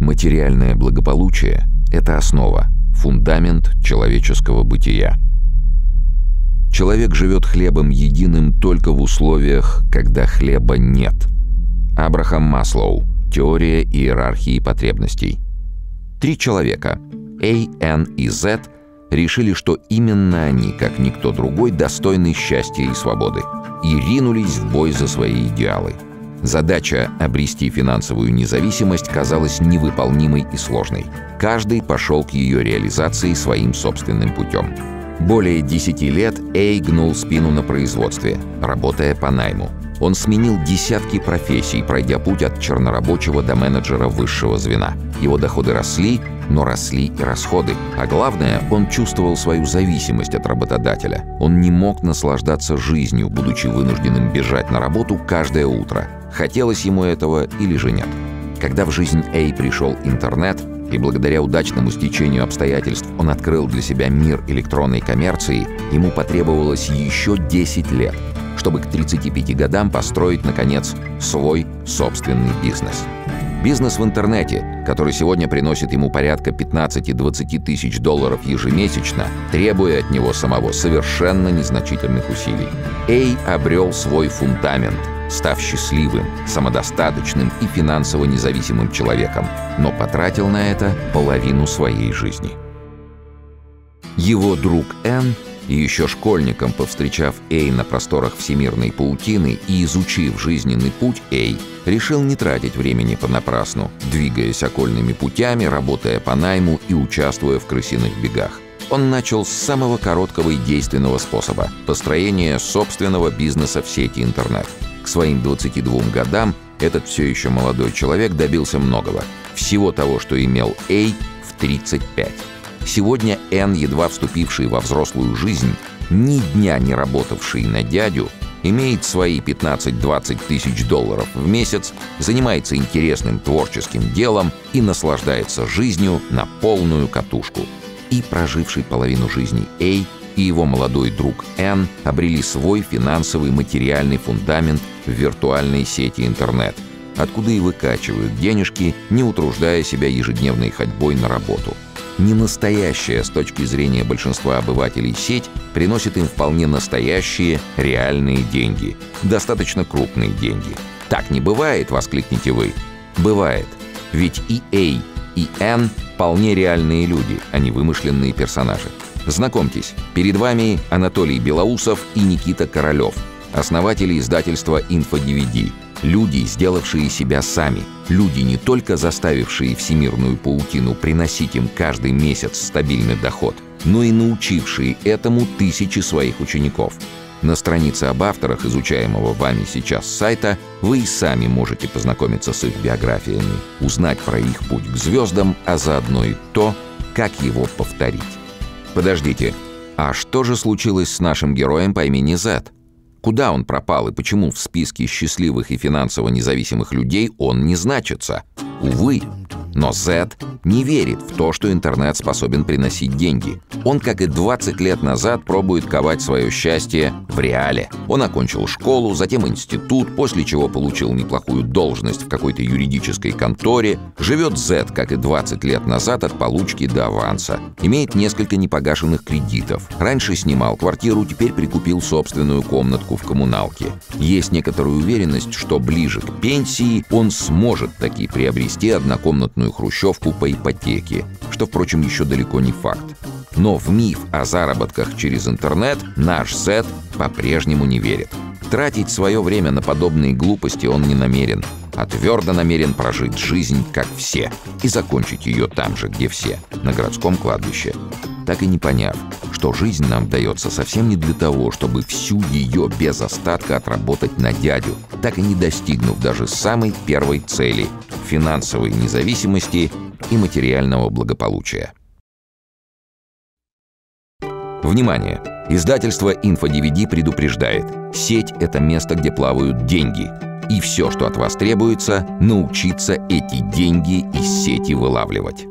Материальное благополучие – это основа, фундамент человеческого бытия. Человек живет хлебом единым только в условиях, когда хлеба нет. Абрахам Маслоу. Теория иерархии потребностей. 3 человека – A, N и Z – решили, что именно они, как никто другой, достойны счастья и свободы, и ринулись в бой за свои идеалы. Задача обрести финансовую независимость казалась невыполнимой и сложной. Каждый пошел к ее реализации своим собственным путем. Более 10 лет Эй гнул спину на производстве, работая по найму. Он сменил десятки профессий, пройдя путь от чернорабочего до менеджера высшего звена. Его доходы росли, но росли и расходы. А главное, он чувствовал свою зависимость от работодателя. Он не мог наслаждаться жизнью, будучи вынужденным бежать на работу каждое утро. Хотелось ему этого или же нет. Когда в жизнь Эй пришел интернет, и благодаря удачному стечению обстоятельств он открыл для себя мир электронной коммерции, ему потребовалось еще 10 лет, чтобы к 35 годам построить, наконец, свой собственный бизнес. Бизнес в интернете, который сегодня приносит ему порядка 15-20 тысяч долларов ежемесячно, требуя от него самого совершенно незначительных усилий. Эй обрел свой фундамент, став счастливым, самодостаточным и финансово независимым человеком, но потратил на это половину своей жизни. Его друг Н, и еще школьником, повстречав Эй на просторах всемирной паутины и изучив жизненный путь Эй, решил не тратить времени понапрасну, двигаясь окольными путями, работая по найму и участвуя в крысиных бегах. Он начал с самого короткого и действенного способа – построения собственного бизнеса в сети интернет. К своим 22 годам этот все еще молодой человек добился многого. Всего того, что имел Эй в 35. Сегодня Н, едва вступивший во взрослую жизнь, ни дня не работавший на дядю, имеет свои 15-20 тысяч долларов в месяц, занимается интересным творческим делом и наслаждается жизнью на полную катушку. И проживший половину жизни Эй и его молодой друг Н обрели свой финансовый материальный фундамент в виртуальной сети интернет, откуда и выкачивают денежки, не утруждая себя ежедневной ходьбой на работу. Ненастоящая с точки зрения большинства обывателей сеть приносит им вполне настоящие, реальные деньги. Достаточно крупные деньги. «Так не бывает!» — воскликнете вы. Бывает. Ведь и Эй, и Н вполне реальные люди, а не вымышленные персонажи. Знакомьтесь, перед вами Анатолий Белоусов и Никита Королев, основатели издательства «Инфо-DVD». Люди, сделавшие себя сами. Люди, не только заставившие всемирную паутину приносить им каждый месяц стабильный доход, но и научившие этому тысячи своих учеников. На странице об авторах изучаемого вами сейчас сайта вы и сами можете познакомиться с их биографиями, узнать про их путь к звездам, а заодно и то, как его повторить. Подождите, а что же случилось с нашим героем по имени Зет? Куда он пропал и почему в списке счастливых и финансово независимых людей он не значится? Увы, но Зет не верит в то, что интернет способен приносить деньги. Он, как и 20 лет назад, пробует ковать свое счастье в реале. Он окончил школу, затем институт, после чего получил неплохую должность в какой-то юридической конторе. Живет Зет, как и 20 лет назад, от получки до аванса. Имеет несколько непогашенных кредитов. Раньше снимал квартиру, теперь прикупил собственную комнатку в коммуналке. Есть некоторая уверенность, что ближе к пенсии он сможет таки приобрести однокомнатную хрущевку по ипотеке, что, впрочем, еще далеко не факт. Но в миф о заработках через интернет наш Зет по-прежнему не верит. Тратить свое время на подобные глупости он не намерен, а твердо намерен прожить жизнь, как все, и закончить ее там же, где все, на городском кладбище. Так и не поняв, что жизнь нам дается совсем не для того, чтобы всю ее без остатка отработать на дядю, так и не достигнув даже самой первой цели – финансовой независимости и материального благополучия. Внимание! Издательство «Инфо-DVD» предупреждает: сеть – это место, где плавают деньги. И все, что от вас требуется – научиться эти деньги из сети вылавливать.